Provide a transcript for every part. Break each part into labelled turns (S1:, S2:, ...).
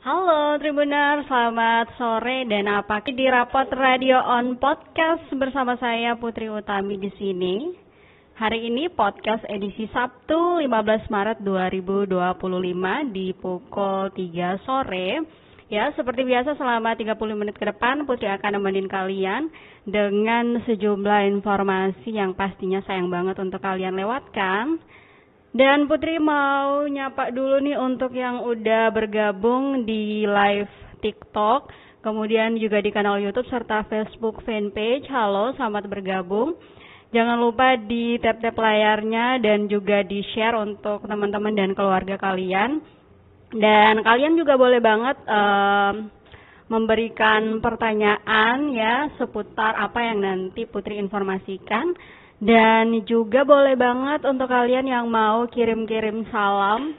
S1: Halo Tribuner, selamat sore dan apa di Rapot Radio on Podcast bersama saya Putri Utami di sini. Hari ini podcast edisi Sabtu 15 Maret 2025 di pukul 3 sore. Ya, seperti biasa selama 30 menit ke depan Putri akan nemenin kalian dengan sejumlah informasi yang pastinya sayang banget untuk kalian lewatkan. Dan Putri mau nyapa dulu nih untuk yang udah bergabung di live TikTok, kemudian juga di kanal YouTube serta Facebook fanpage. Halo, selamat bergabung. Jangan lupa di tap-tap layarnya dan juga di-share untuk teman-teman dan keluarga kalian. Dan kalian juga boleh banget memberikan pertanyaan ya seputar apa yang nanti Putri informasikan. Dan juga boleh banget untuk kalian yang mau kirim-kirim salam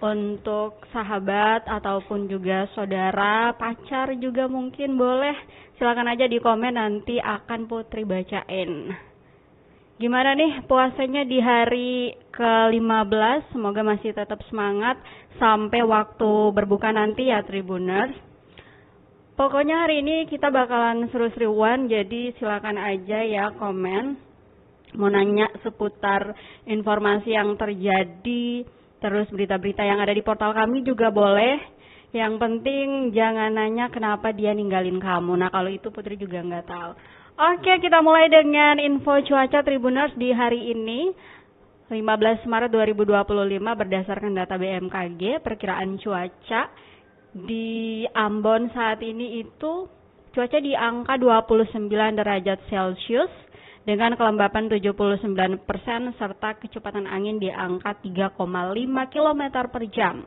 S1: untuk sahabat ataupun juga saudara, pacar juga mungkin boleh. Silakan aja di komen, nanti akan Putri bacain. Gimana nih puasanya di hari ke-15? Semoga masih tetap semangat sampai waktu berbuka nanti ya Tribuners. Pokoknya hari ini kita bakalan seru-seruan, jadi silakan aja ya komen. Mau nanya seputar informasi yang terjadi, terus berita-berita yang ada di portal kami juga boleh. Yang penting jangan nanya kenapa dia ninggalin kamu. Nah kalau itu Putri juga nggak tahu. Oke, kita mulai dengan info cuaca Tribuners di hari ini 15 Maret 2025 berdasarkan data BMKG. Perkiraan cuaca di Ambon saat ini itu cuaca di angka 29 derajat Celcius dengan kelembapan 79% serta kecepatan angin di angka 3,5 km per jam.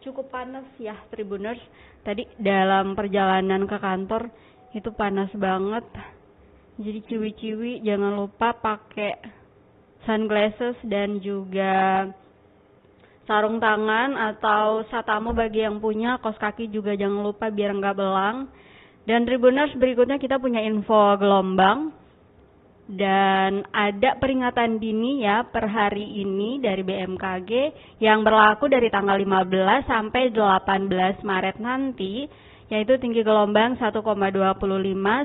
S1: Cukup panas ya Tribuners. Tadi dalam perjalanan ke kantor itu panas banget. Jadi ciwi-ciwi jangan lupa pakai sunglasses dan juga sarung tangan atau satamo bagi yang punya, kaos kaki juga jangan lupa biar nggak belang. Dan Tribuners berikutnya kita punya info gelombang. Dan ada peringatan dini ya per hari ini dari BMKG yang berlaku dari tanggal 15 sampai 18 Maret nanti, yaitu tinggi gelombang 1,25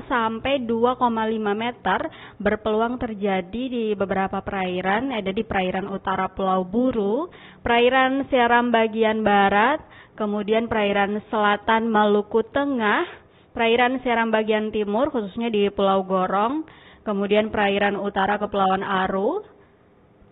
S1: sampai 2,5 meter berpeluang terjadi di beberapa perairan, ada di perairan utara Pulau Buru, perairan Seram bagian barat, kemudian perairan selatan Maluku Tengah, perairan Seram bagian timur khususnya di Pulau Gorong, kemudian perairan utara Kepulauan Aru,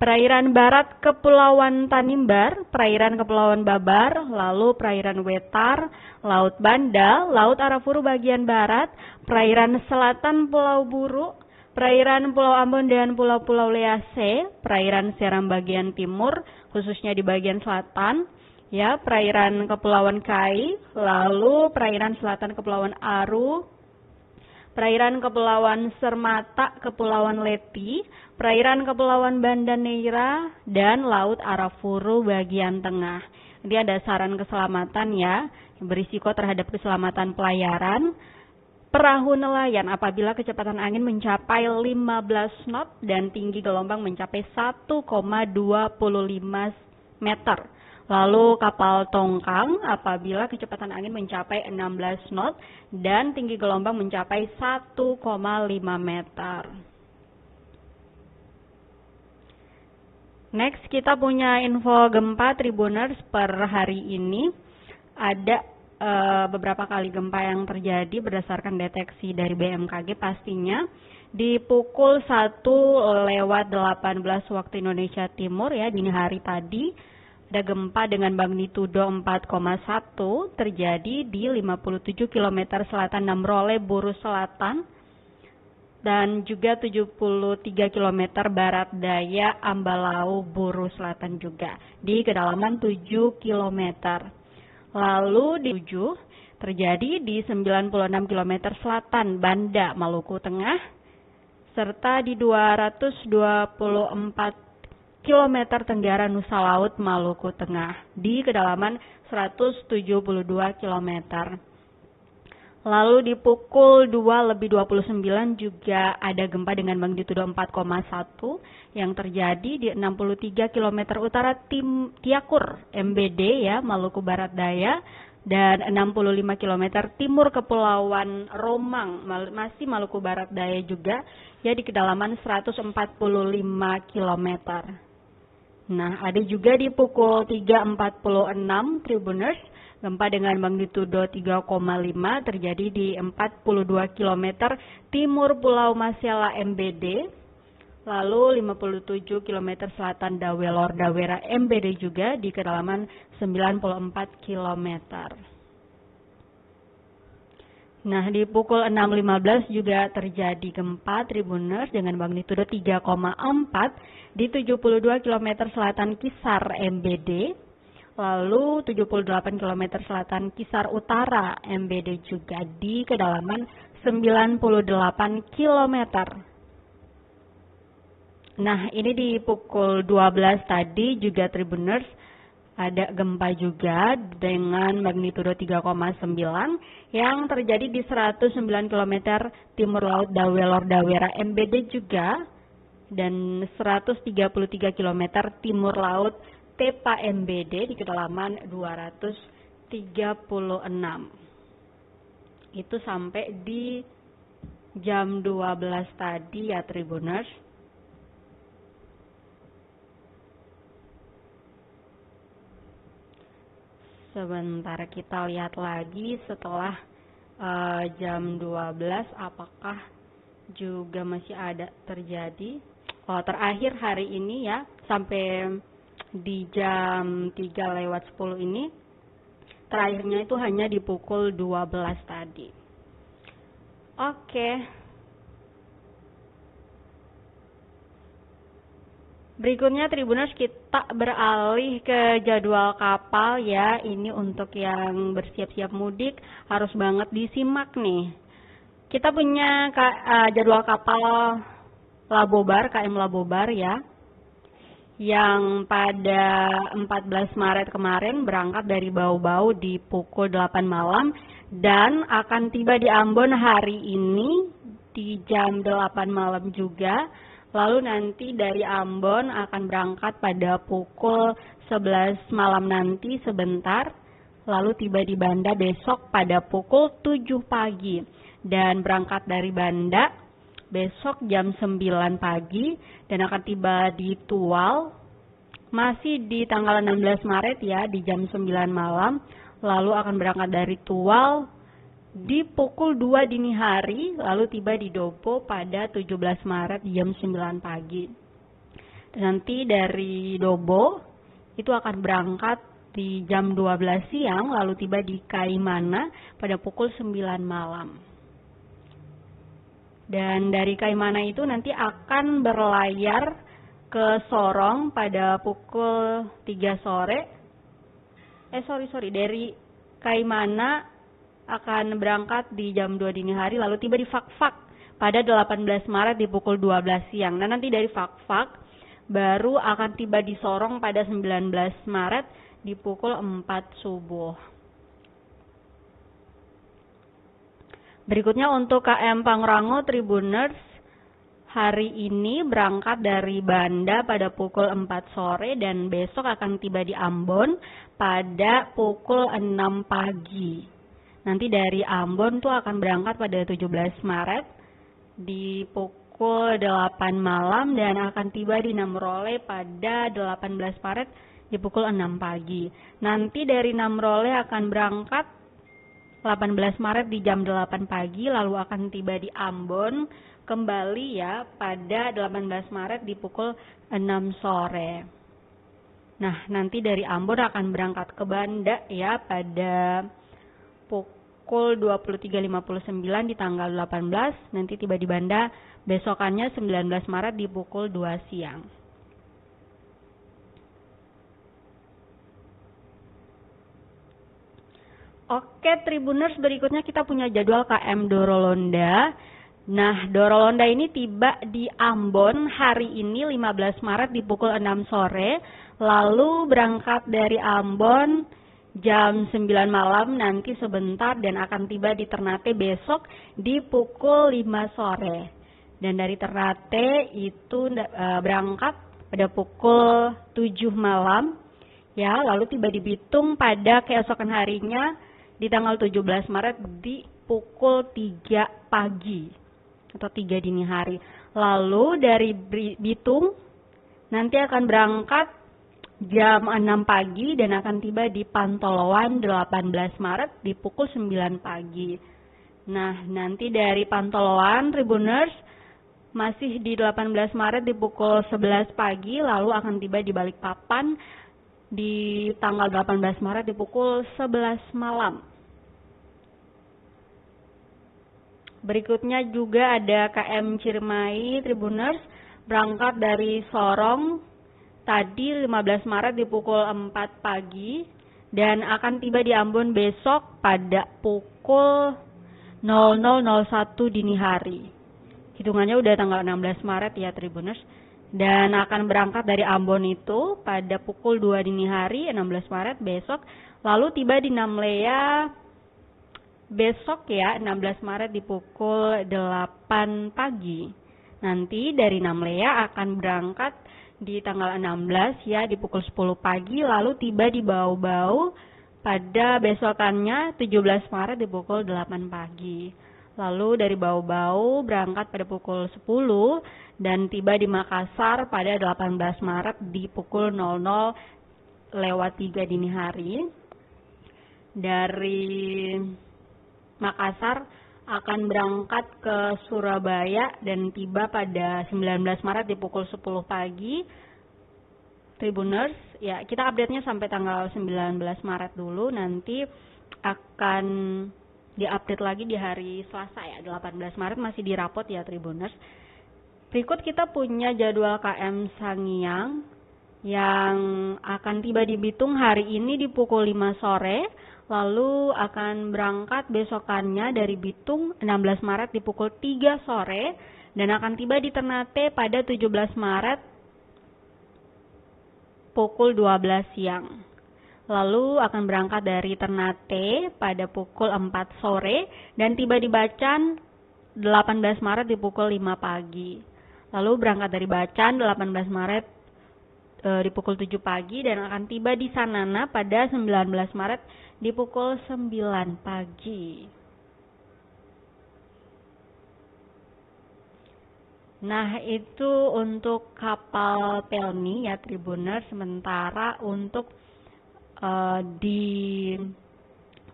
S1: perairan barat Kepulauan Tanimbar, perairan Kepulauan Babar, lalu perairan Wetar, Laut Banda, Laut Arafuru bagian barat, perairan selatan Pulau Buru, perairan Pulau Ambon dan Pulau-Pulau Lease, perairan Seram bagian timur, khususnya di bagian selatan, ya, perairan Kepulauan Kai, lalu perairan selatan Kepulauan Aru, perairan Kepulauan Sermata, Kepulauan Leti, perairan Kepulauan Banda Neira, dan Laut Arafuru bagian tengah. Ini ada saran keselamatan ya, berisiko terhadap keselamatan pelayaran. Perahu nelayan apabila kecepatan angin mencapai 15 knot dan tinggi gelombang mencapai 1,25 meter. Lalu kapal tongkang apabila kecepatan angin mencapai 16 knot dan tinggi gelombang mencapai 1,5 meter. Next kita punya info gempa Tribuners per hari ini. Ada beberapa kali gempa yang terjadi berdasarkan deteksi dari BMKG pastinya. Di pukul 1 lewat 18 waktu Indonesia Timur ya dini hari tadi. Ada gempa dengan magnitudo 4,1 terjadi di 57 km selatan Namrole, Buru Selatan dan juga 73 km barat daya Ambalau, Buru Selatan juga di kedalaman 7 km. Lalu di 7 terjadi di 96 km selatan Banda, Maluku Tengah serta di 224 kilometer tenggara Nusa Laut, Maluku Tengah di kedalaman 172 km. Lalu di pukul 2:29 juga ada gempa dengan magnitudo 4,1 yang terjadi di 63 km utara Tiakur, MBD ya, Maluku Barat Daya. dan 65 km timur Kepulauan Romang, masih Maluku Barat Daya juga, ya di kedalaman 145 km. Nah, ada juga di pukul 3.46 Tribuners, gempa dengan magnitudo 3,5 terjadi di 42 km timur Pulau Masela MBD, lalu 57 km selatan Dawelor Dawera MBD juga di kedalaman 94 km. Nah, di pukul 6.15 juga terjadi gempa Tribuners dengan magnitudo 3,4 di 72 km selatan Kisar MBD, lalu 78 km selatan Kisar Utara MBD juga di kedalaman 98 km. Nah, ini di pukul 12 tadi juga Tribuners ada gempa juga dengan magnitudo 3,9 yang terjadi di 109 km timur laut Dawelor Dawera MBD juga dan 133 km timur laut Tepa MBD di kedalaman 236. Itu sampai di jam 12 tadi ya Tribuners. Sebentar kita lihat lagi setelah jam 12 apakah juga masih ada terjadi. Oh, terakhir hari ini ya sampai di jam 3:10 ini terakhirnya itu hanya di pukul 12 tadi. Oke. Berikutnya Tribuners kita beralih ke jadwal kapal ya. Ini untuk yang bersiap-siap mudik harus banget disimak nih. Kita punya jadwal kapal Labobar, KM Labobar ya. Yang pada 14 Maret kemarin berangkat dari Bau-Bau di pukul 8 malam dan akan tiba di Ambon hari ini di jam 8 malam juga. Lalu nanti dari Ambon akan berangkat pada pukul 11 malam nanti sebentar. Lalu tiba di Banda besok pada pukul 7 pagi. Dan berangkat dari Banda besok jam 9 pagi. Dan akan tiba di Tual masih di tanggal 16 Maret ya di jam 9 malam. Lalu akan berangkat dari Tual di pukul 2 dini hari, lalu tiba di Dopo pada 17 Maret jam 9 pagi. Dan nanti dari Dobo itu akan berangkat di jam 12 siang, lalu tiba di Kaimana pada pukul 9 malam. Dan dari Kaimana itu nanti akan berlayar ke Sorong pada pukul 3 sore. Dari Kaimana akan berangkat di jam 2 dini hari lalu tiba di Fakfak pada 18 Maret di pukul 12 siang. Nah, nanti dari Fakfak baru akan tiba di Sorong pada 19 Maret di pukul 4 subuh. Berikutnya untuk KM Pangrango Tribuners hari ini berangkat dari Banda pada pukul 4 sore dan besok akan tiba di Ambon pada pukul 6 pagi. Nanti dari Ambon tuh akan berangkat pada 17 Maret di pukul 8 malam dan akan tiba di Namrole pada 18 Maret di pukul 6 pagi. Nanti dari Namrole akan berangkat 18 Maret di jam 8 pagi lalu akan tiba di Ambon kembali ya pada 18 Maret di pukul 6 sore. Nah, nanti dari Ambon akan berangkat ke Banda ya pada pukul 23.59 di tanggal 18, nanti tiba di Banda besokannya 19 Maret di pukul 2 siang. Oke Tribuners, berikutnya kita punya jadwal KM Dorolonda. Nah, Dorolonda ini tiba di Ambon hari ini 15 Maret di pukul 6 sore, lalu berangkat dari Ambon jam 9 malam nanti sebentar dan akan tiba di Ternate besok di pukul 5 sore. Dan dari Ternate itu berangkat pada pukul 7 malam ya, lalu tiba di Bitung pada keesokan harinya di tanggal 17 Maret di pukul 3 pagi atau 3 dini hari. Lalu dari Bitung nanti akan berangkat jam 6 pagi dan akan tiba di Pantoloan 18 Maret di pukul 9 pagi. Nah, nanti dari Pantoloan Tribuners masih di 18 Maret di pukul 11 pagi, lalu akan tiba di Balikpapan di tanggal 18 Maret di pukul 11 malam. Berikutnya juga ada KM Ciremai Tribuners berangkat dari Sorong tadi 15 Maret di pukul 4 pagi dan akan tiba di Ambon besok pada pukul 00.01 dini hari. Hitungannya udah tanggal 16 Maret ya Tribuners. Dan akan berangkat dari Ambon itu pada pukul 2 dini hari 16 Maret besok. Lalu tiba di Namlea besok ya 16 Maret di pukul 8 pagi. Nanti dari Namlea akan berangkat di tanggal 16 ya di pukul 10 pagi. Lalu tiba di Bau-Bau pada besokannya 17 Maret di pukul 8 pagi. Lalu dari Bau-Bau berangkat pada pukul 10 dan tiba di Makassar pada 18 Maret di pukul 00.03 dini hari. Dari Makassar akan berangkat ke Surabaya dan tiba pada 19 Maret di pukul 10 pagi. Tribuners, ya kita update-nya sampai tanggal 19 Maret dulu, nanti akan diupdate lagi di hari Selasa ya, 18 Maret masih di rapot ya Tribuners. Berikut kita punya jadwal KM Sangiang yang akan tiba di Bitung hari ini di pukul 5 sore, lalu akan berangkat besokannya dari Bitung 16 Maret di pukul 3 sore, dan akan tiba di Ternate pada 17 Maret pukul 12 siang. Lalu akan berangkat dari Ternate pada pukul 4 sore dan tiba di Bacan 18 Maret di pukul 5 pagi. Lalu berangkat dari Bacan 18 Maret di pukul 7 pagi dan akan tiba di Sanana pada 19 Maret di pukul 9 pagi. Nah, itu untuk kapal Pelni ya Tribuners. Sementara untuk di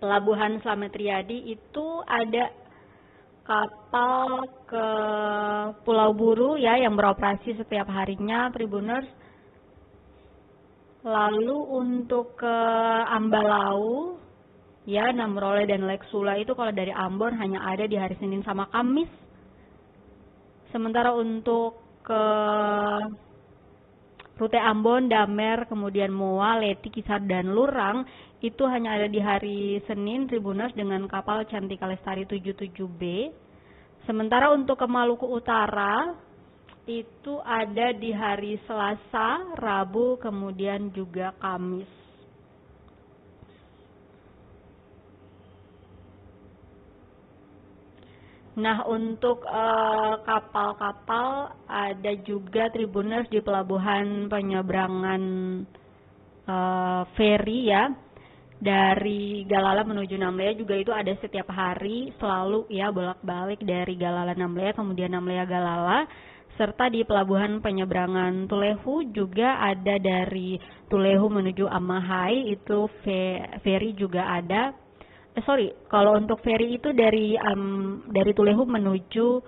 S1: Pelabuhan Slamet Riyadi itu ada kapal ke Pulau Buru ya yang beroperasi setiap harinya Tribuners. Lalu untuk ke Ambalau ya Namrole dan Leksula itu kalau dari Ambon hanya ada di hari Senin sama Kamis. Sementara untuk ke rute Ambon, Damer, kemudian Moa, Leti, Kisar, dan Lurang itu hanya ada di hari Senin Tribuners dengan kapal Cantika Lestari 77B. Sementara untuk ke Maluku Utara itu ada di hari Selasa, Rabu, kemudian juga Kamis. Nah, untuk kapal-kapal ada juga Tribuners di pelabuhan penyeberangan feri ya. Dari Galala menuju Namlea juga itu ada setiap hari selalu ya bolak-balik dari Galala Namlea kemudian Namlea Galala. Serta di pelabuhan penyeberangan Tulehu juga ada dari Tulehu menuju Amahai itu feri juga ada. Kalau untuk feri itu dari Tulehu menuju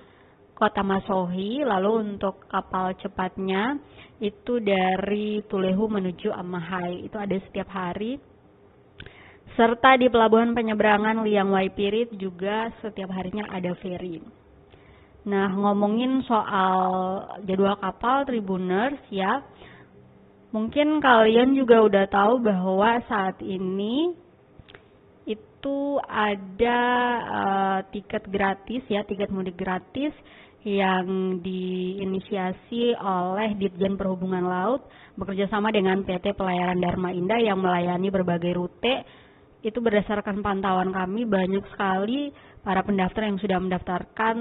S1: Kota Masohi, lalu untuk kapal cepatnya itu dari Tulehu menuju Amahai, itu ada setiap hari. Serta di pelabuhan penyeberangan Liang Waipirit juga setiap harinya ada feri. Nah, ngomongin soal jadwal kapal Tribuners ya, mungkin kalian juga udah tahu bahwa saat ini itu ada tiket gratis ya, tiket mudik gratis yang diinisiasi oleh Ditjen Perhubungan Laut bekerjasama dengan PT Pelayaran Dharma Indah yang melayani berbagai rute. Itu berdasarkan pantauan kami banyak sekali para pendaftar yang sudah mendaftarkan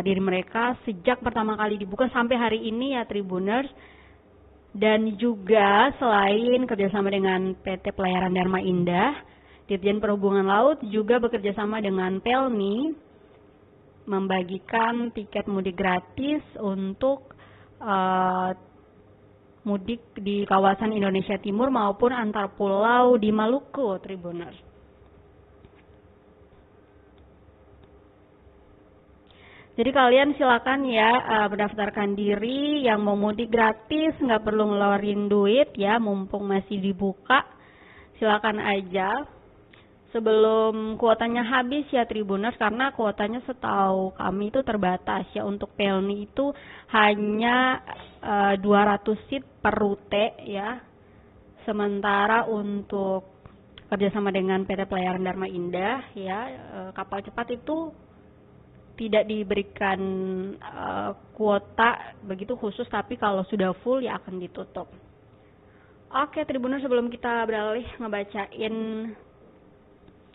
S1: diri mereka sejak pertama kali dibuka sampai hari ini ya Tribuners. Dan juga selain kerjasama dengan PT Pelayaran Dharma Indah, Dirjen Perhubungan Laut juga bekerja sama dengan Pelni membagikan tiket mudik gratis untuk mudik di kawasan Indonesia Timur maupun antar pulau di Maluku, Tribuners. Jadi kalian silakan ya mendaftarkan diri, yang mau mudik gratis, nggak perlu ngeluarin duit ya, mumpung masih dibuka, silakan aja. Sebelum kuotanya habis ya Tribuners, karena kuotanya setahu kami itu terbatas ya, untuk Pelni itu hanya 200 seat per rute ya. Sementara untuk kerjasama dengan PT Pelayaran Dharma Indah ya, kapal cepat itu tidak diberikan kuota begitu khusus, tapi kalau sudah full ya akan ditutup. Oke Tribuners, sebelum kita beralih ngebacain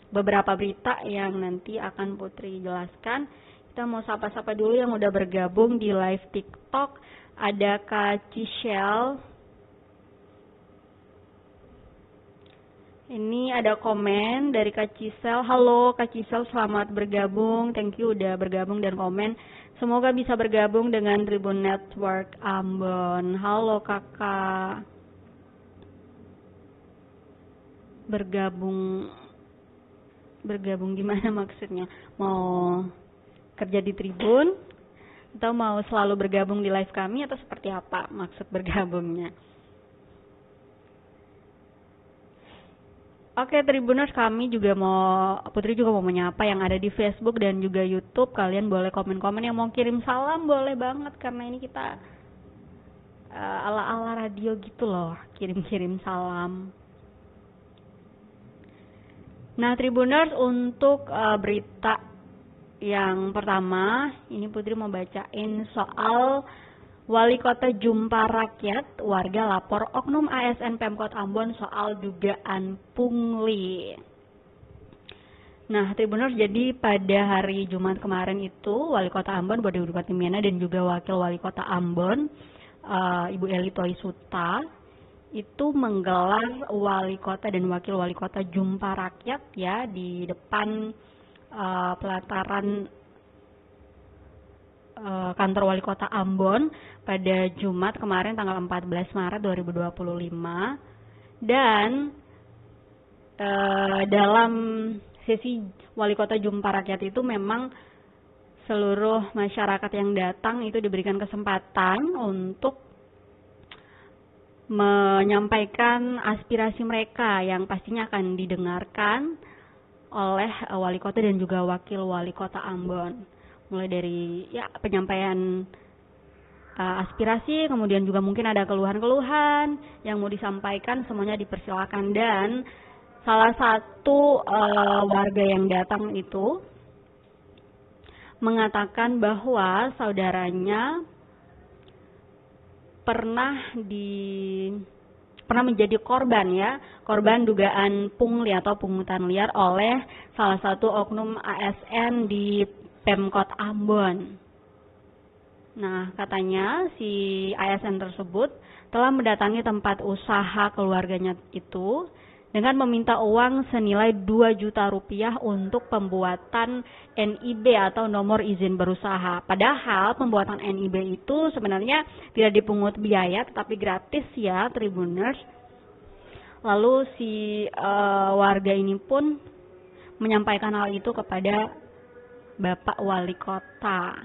S1: beberapa berita yang nanti akan Putri jelaskan, kita mau sapa-sapa dulu yang udah bergabung di live TikTok. Ada Kak Cishel. Ini ada komen dari Kak Cishel. Halo Kak Cishel, selamat bergabung. Thank you udah bergabung dan komen. Semoga bisa bergabung dengan Tribun Network Ambon. Halo kakak. Bergabung gimana maksudnya? Mau kerja di Tribun atau mau selalu bergabung di live kami, atau seperti apa maksud bergabungnya? Oke Tribuners, Putri juga mau menyapa yang ada di Facebook dan juga YouTube. Kalian boleh komen-komen, yang mau kirim salam boleh banget, karena ini kita ala-ala radio gitu loh, kirim-kirim salam. Nah Tribuners, untuk berita yang pertama, ini Putri mau bacain soal Wali Kota jumpa rakyat, warga lapor oknum ASN Pemkot Ambon soal dugaan pungli. Nah Tribuners, jadi pada hari Jumat kemarin itu Wali Kota Ambon Bode Budi Patimiana dan juga Wakil Wali Kota Ambon Ibu Eli Toisuta itu menggelar wali kota dan wakil wali kota jumpa rakyat ya di depan pelataran kantor wali kota Ambon pada Jumat kemarin tanggal 14 Maret 2025. Dan dalam sesi wali kota jumpa rakyat itu memang seluruh masyarakat yang datang itu diberikan kesempatan untuk menyampaikan aspirasi mereka yang pastinya akan didengarkan oleh wali kota dan juga wakil wali kota Ambon. Mulai dari ya penyampaian aspirasi, kemudian juga mungkin ada keluhan-keluhan yang mau disampaikan, semuanya dipersilakan. Dan salah satu warga yang datang itu mengatakan bahwa saudaranya pernah menjadi korban dugaan pungli atau pungutan liar oleh salah satu oknum ASN di Pemkot Ambon. Nah, katanya si ASN tersebut telah mendatangi tempat usaha keluarganya itu dengan meminta uang senilai 2 juta rupiah untuk pembuatan NIB atau nomor izin berusaha. Padahal pembuatan NIB itu sebenarnya tidak dipungut biaya, tetapi gratis ya Tribuners. Lalu si warga ini pun menyampaikan hal itu kepada Bapak Wali Kota.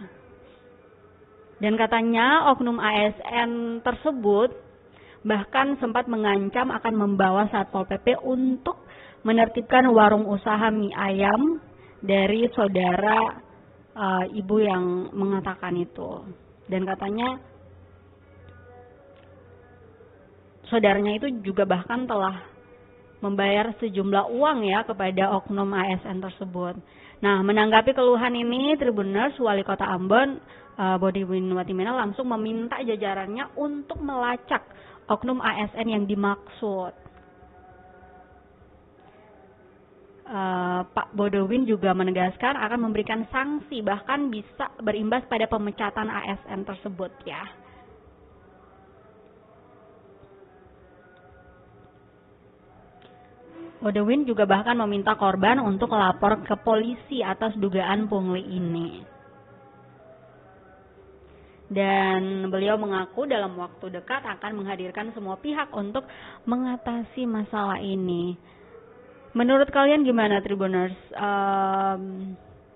S1: Dan katanya oknum ASN tersebut bahkan sempat mengancam akan membawa Satpol PP untuk menertibkan warung usaha mie ayam dari saudara ibu yang mengatakan itu. Dan katanya saudaranya itu juga bahkan telah membayar sejumlah uang ya kepada oknum ASN tersebut. Nah, menanggapi keluhan ini, Tribuners, Wali Kota Ambon Bode Budi Patimiana langsung meminta jajarannya untuk melacak oknum ASN yang dimaksud. Pak Bodewin juga menegaskan akan memberikan sanksi, bahkan bisa berimbas pada pemecatan ASN tersebut ya. Bodewin juga bahkan meminta korban untuk lapor ke polisi atas dugaan pungli ini. Dan beliau mengaku dalam waktu dekat akan menghadirkan semua pihak untuk mengatasi masalah ini. Menurut kalian gimana, Tribuners?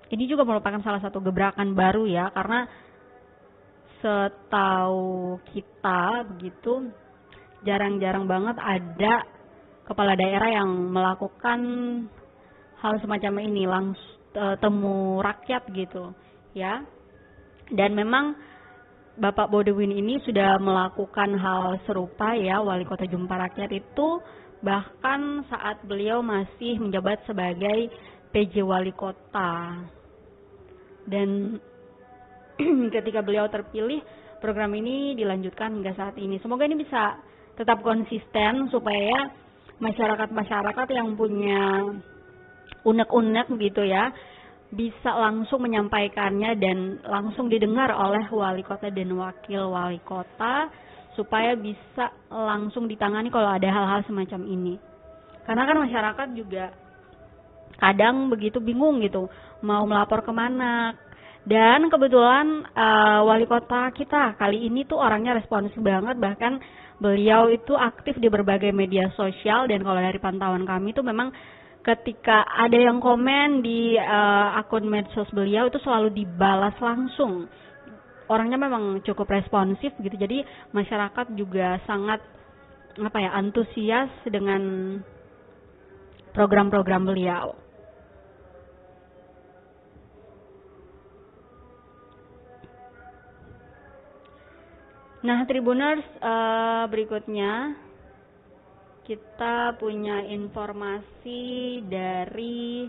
S1: Ini juga merupakan salah satu gebrakan baru ya, karena setahu kita begitu jarang-jarang banget ada kepala daerah yang melakukan hal semacam ini, langsung temu rakyat gitu ya. Dan memang Bapak Bodewin ini sudah melakukan hal serupa ya, Wali Kota Jumpa Rakyat itu, bahkan saat beliau masih menjabat sebagai PJ Wali Kota. Dan ketika beliau terpilih, program ini dilanjutkan hingga saat ini. Semoga ini bisa tetap konsisten supaya masyarakat-masyarakat yang punya unek-unek gitu ya, bisa langsung menyampaikannya dan langsung didengar oleh wali kota dan wakil wali kota, supaya bisa langsung ditangani kalau ada hal-hal semacam ini. Karena kan masyarakat juga kadang begitu bingung gitu, mau melapor kemana. Dan kebetulan wali kota kita kali ini tuh orangnya responsif banget, bahkan beliau itu aktif di berbagai media sosial. Dan kalau dari pantauan kami tuh memang ketika ada yang komen di akun medsos beliau itu selalu dibalas langsung. Orangnya memang cukup responsif gitu, jadi masyarakat juga sangat antusias dengan program-program beliau. Nah, Tribuners, berikutnya kita punya informasi dari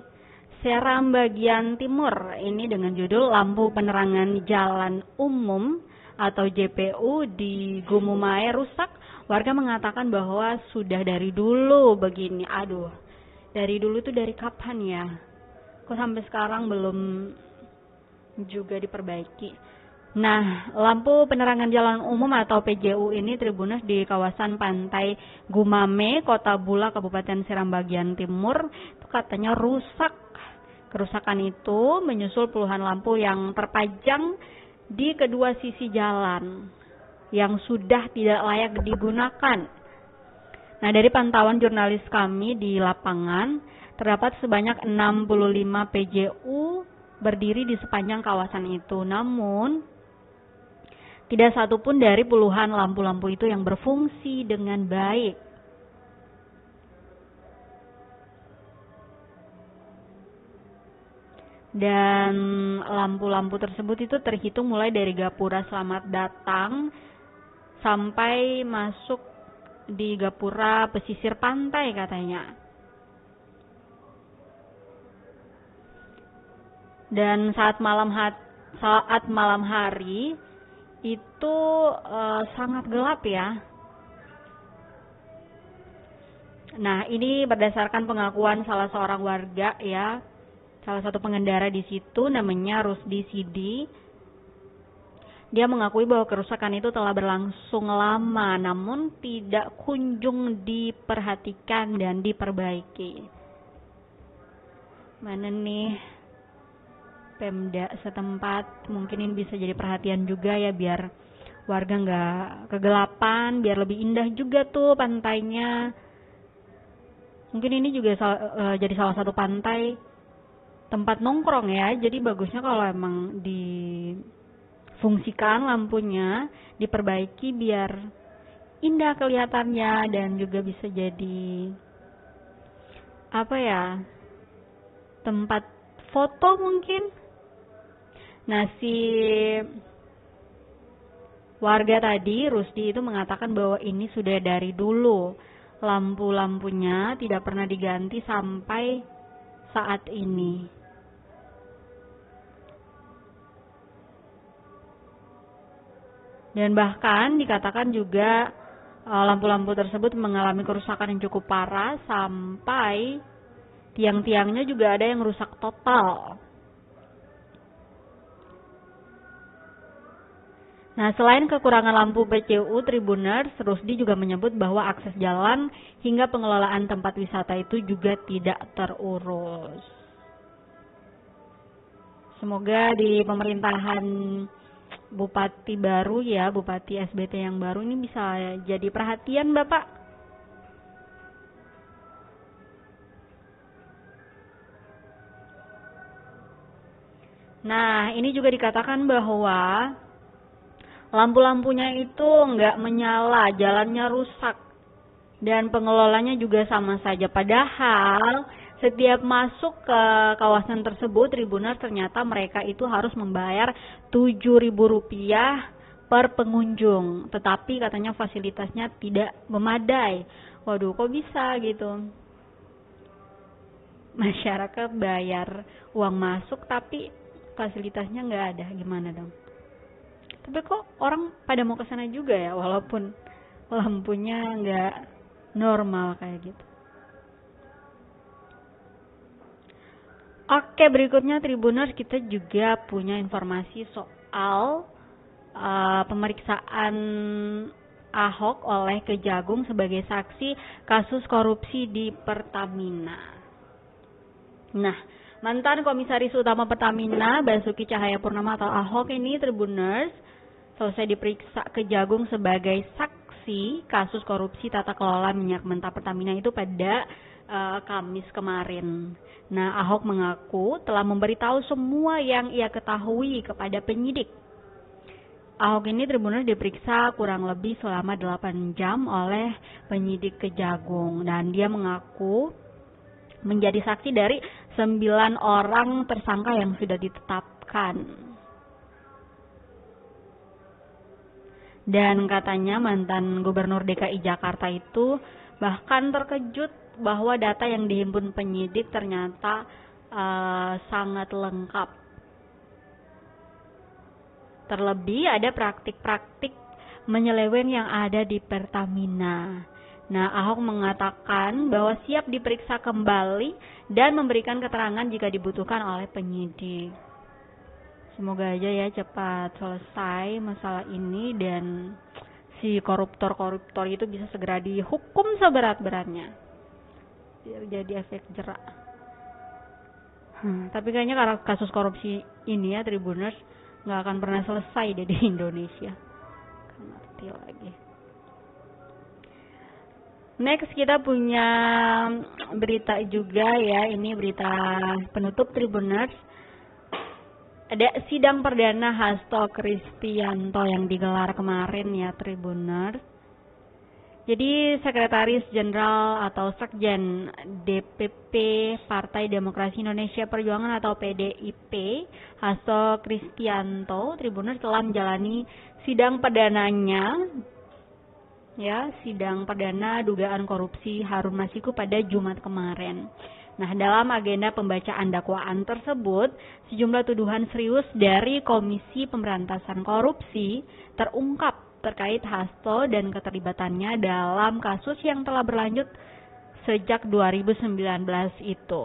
S1: Seram bagian timur. Ini dengan judul Lampu Penerangan Jalan Umum atau JPU di Gumumae rusak. Warga mengatakan bahwa sudah dari dulu begini. Aduh, dari dulu tuh dari kapan ya? Kok sampai sekarang belum juga diperbaiki? Nah, lampu penerangan jalan umum atau PJU ini, Tribuners, di kawasan pantai Gumame, Kota Bula, Kabupaten Seram bagian timur, itu katanya rusak. Kerusakan itu menyusul puluhan lampu yang terpajang di kedua sisi jalan yang sudah tidak layak digunakan. Nah, dari pantauan jurnalis kami di lapangan, terdapat sebanyak 65 PJU berdiri di sepanjang kawasan itu. Namun tidak satupun dari puluhan lampu-lampu itu yang berfungsi dengan baik. Dan lampu-lampu tersebut itu terhitung mulai dari gapura selamat datang sampai masuk di gapura pesisir pantai katanya. Dan saat malam hari itu sangat gelap ya. Nah, ini berdasarkan pengakuan salah seorang warga ya, salah satu pengendara di situ, namanya Rusdi Sidi. Dia mengakui bahwa kerusakan itu telah berlangsung lama, namun tidak kunjung diperhatikan dan diperbaiki. Mana nih Pemda setempat, mungkin ini bisa jadi perhatian juga ya, biar warga nggak kegelapan, biar lebih indah juga tuh pantainya. Mungkin ini juga jadi salah satu pantai tempat nongkrong ya, jadi bagusnya kalau emang difungsikan lampunya, diperbaiki biar indah kelihatannya dan juga bisa jadi tempat foto mungkin. Nah, si warga tadi, Rusdi, itu mengatakan bahwa ini sudah dari dulu. Lampu-lampunya tidak pernah diganti sampai saat ini. Dan bahkan dikatakan juga lampu-lampu tersebut mengalami kerusakan yang cukup parah, sampai tiang-tiangnya juga ada yang rusak total. Nah, selain kekurangan lampu PCU, Tribuners, Rusdi juga menyebut bahwa akses jalan hingga pengelolaan tempat wisata itu juga tidak terurus. Semoga di pemerintahan Bupati baru ya, Bupati SBT yang baru ini bisa jadi perhatian, Bapak. Nah, ini juga dikatakan bahwa lampu-lampunya itu nggak menyala, jalannya rusak, dan pengelolanya juga sama saja. Padahal setiap masuk ke kawasan tersebut, Tribuners, ternyata mereka itu harus membayar Rp7.000 per pengunjung. Tetapi katanya fasilitasnya tidak memadai. Waduh, kok bisa gitu? Masyarakat bayar uang masuk tapi fasilitasnya nggak ada, gimana dong? Tapi kok orang pada mau ke sana juga ya, walaupun lampunya nggak normal kayak gitu. Oke, berikutnya Tribuners, kita juga punya informasi soal pemeriksaan Ahok oleh Kejagung sebagai saksi kasus korupsi di Pertamina. Nah, mantan Komisaris Utama Pertamina, Basuki Cahayapurnama atau Ahok ini, Tribuners, selesai diperiksa Kejagung sebagai saksi kasus korupsi tata kelola minyak mentah Pertamina itu pada Kamis kemarin. Nah, Ahok mengaku telah memberitahu semua yang ia ketahui kepada penyidik. Ahok ini, Tribuners, diperiksa kurang lebih selama 8 jam oleh penyidik Kejagung, dan dia mengaku menjadi saksi dari 9 orang tersangka yang sudah ditetapkan. Dan katanya mantan Gubernur DKI Jakarta itu bahkan terkejut bahwa data yang dihimpun penyidik ternyata sangat lengkap. Terlebih ada praktik-praktik menyeleweng yang ada di Pertamina. Nah, Ahok mengatakan bahwa siap diperiksa kembali dan memberikan keterangan jika dibutuhkan oleh penyidik. Semoga aja ya cepat selesai masalah ini dan si koruptor-koruptor itu bisa segera dihukum seberat-beratnya biar jadi efek jerak. Tapi kayaknya karena kasus korupsi ini ya, Tribuners, nggak akan pernah selesai deh di Indonesia. Nggak ngerti lagi. Next, kita punya berita juga ya, ini berita penutup Tribuners. Ada sidang perdana Hasto Kristianto yang digelar kemarin ya, Tribuners. Jadi Sekretaris Jenderal atau Sekjen DPP Partai Demokrasi Indonesia Perjuangan atau PDIP, Hasto Kristianto, Tribuners, telah menjalani sidang perdananya ya, sidang perdana dugaan korupsi Harun Masiku pada Jumat kemarin. Nah, dalam agenda pembacaan dakwaan tersebut, sejumlah tuduhan serius dari Komisi Pemberantasan Korupsi terungkap terkait Hasto dan keterlibatannya dalam kasus yang telah berlanjut sejak 2019 itu.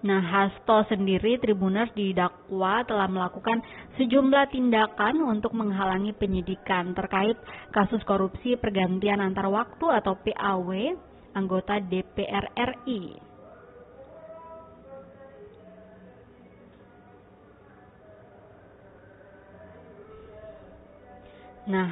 S1: Nah, Hasto sendiri, Tribuners, didakwa telah melakukan sejumlah tindakan untuk menghalangi penyidikan terkait kasus korupsi pergantian antar waktu atau PAW anggota DPR RI. Nah,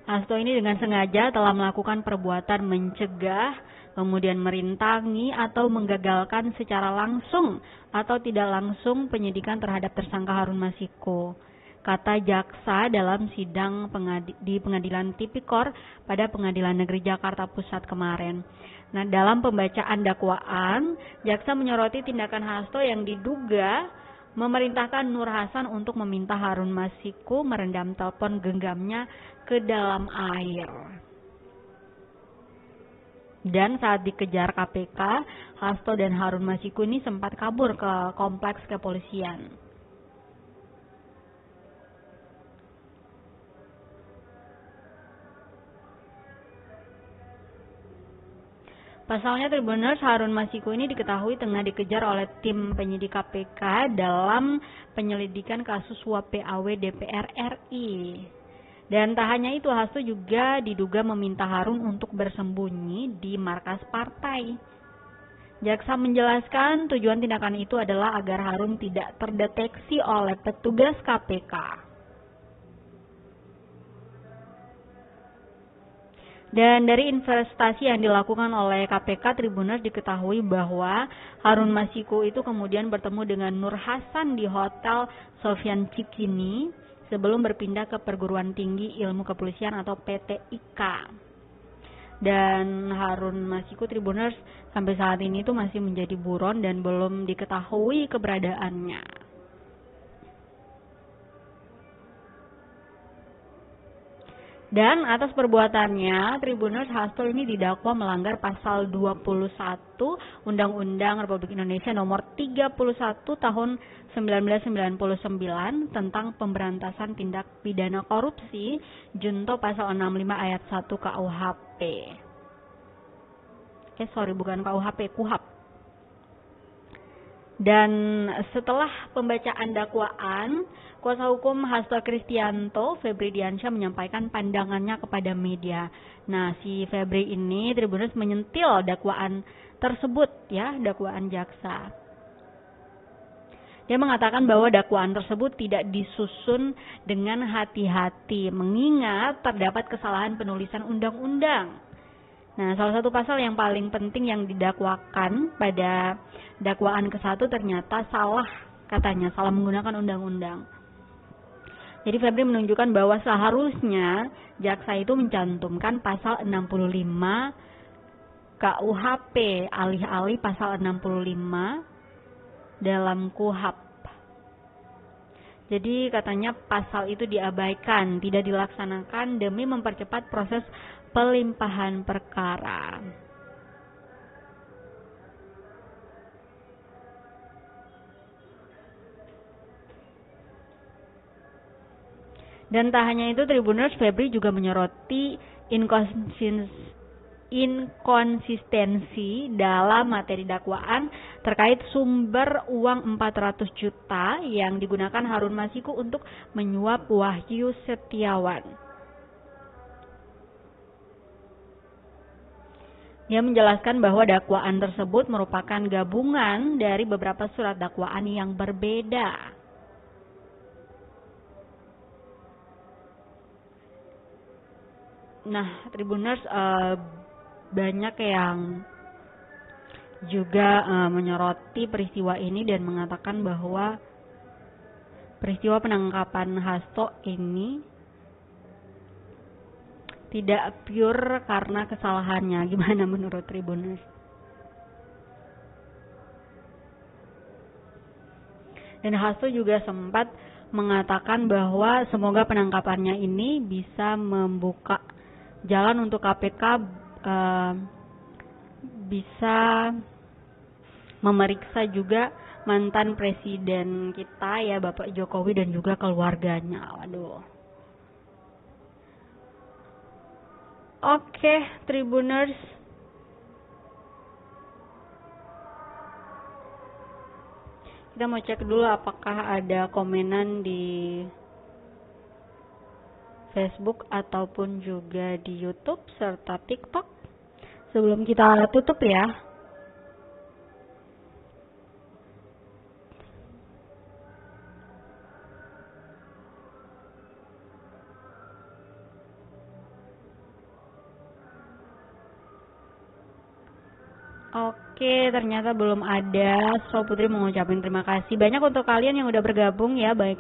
S1: Hasto ini dengan sengaja telah melakukan perbuatan mencegah, kemudian merintangi atau menggagalkan secara langsung atau tidak langsung penyidikan terhadap tersangka Harun Masiku, kata jaksa dalam sidang di Pengadilan Tipikor pada Pengadilan Negeri Jakarta Pusat kemarin. Nah, dalam pembacaan dakwaan, jaksa menyoroti tindakan Hasto yang diduga memerintahkan Nur Hasan untuk meminta Harun Masiku merendam telepon genggamnya ke dalam air. Dan saat dikejar KPK, Hasto dan Harun Masiku ini sempat kabur ke kompleks kepolisian. Pasalnya Tribuners, Harun Masiku ini diketahui tengah dikejar oleh tim penyidik KPK dalam penyelidikan kasus suap PAW DPR RI. Dan tak hanya itu, Hasto juga diduga meminta Harun untuk bersembunyi di markas partai. Jaksa menjelaskan tujuan tindakan itu adalah agar Harun tidak terdeteksi oleh petugas KPK. Dan dari investasi yang dilakukan oleh KPK, Tribuners diketahui bahwa Harun Masiku itu kemudian bertemu dengan Nur Hasan di Hotel Sofyan Cikini sebelum berpindah ke Perguruan Tinggi Ilmu Kepolisian atau PTIK. Dan Harun Masiku, Tribuners, sampai saat ini itu masih menjadi buron dan belum diketahui keberadaannya. Dan atas perbuatannya, Tribuners, Hasto ini didakwa melanggar pasal 21 Undang-Undang Republik Indonesia nomor 31 tahun 1999 tentang pemberantasan tindak pidana korupsi, junto pasal 65 ayat 1 KUHP. Bukan KUHP, KUHAP. Dan setelah pembacaan dakwaan, kuasa hukum Hasto Kristianto, Febri Diansyah, menyampaikan pandangannya kepada media. Nah, si Febri ini, Tribuners, menyentil dakwaan tersebut, ya, dakwaan jaksa. Dia mengatakan bahwa dakwaan tersebut tidak disusun dengan hati-hati, mengingat terdapat kesalahan penulisan undang-undang. Nah, salah satu pasal yang paling penting yang didakwakan pada dakwaan ke-1 ternyata salah, katanya, salah menggunakan undang-undang. Jadi Febri menunjukkan bahwa seharusnya jaksa itu mencantumkan pasal 65 KUHP, alih-alih pasal 65 dalam KUHAP. Jadi katanya pasal itu diabaikan, tidak dilaksanakan demi mempercepat proses pelimpahan perkara. Dan tak hanya itu, Tribuners, Febri juga menyoroti inkonsistensi dalam materi dakwaan terkait sumber uang 400 juta yang digunakan Harun Masiku untuk menyuap Wahyu Setiawan. Dia menjelaskan bahwa dakwaan tersebut merupakan gabungan dari beberapa surat dakwaan yang berbeda. Nah, Tribuners, banyak yang juga menyoroti peristiwa ini dan mengatakan bahwa peristiwa penangkapan Hasto ini tidak pure karena kesalahannya. Gimana menurut Tribuners? Dan Hasto juga sempat mengatakan bahwa semoga penangkapannya ini bisa membuka jalan untuk KPK bisa memeriksa juga mantan presiden kita, ya, Bapak Jokowi, dan juga keluarganya. Waduh. Oke, Tribuners. Kita mau cek dulu apakah ada komenan di Facebook ataupun juga di YouTube serta TikTok sebelum kita tutup, ya. Oke, ternyata belum ada. So, Putri mengucapkan terima kasih banyak untuk kalian yang udah bergabung, ya, baik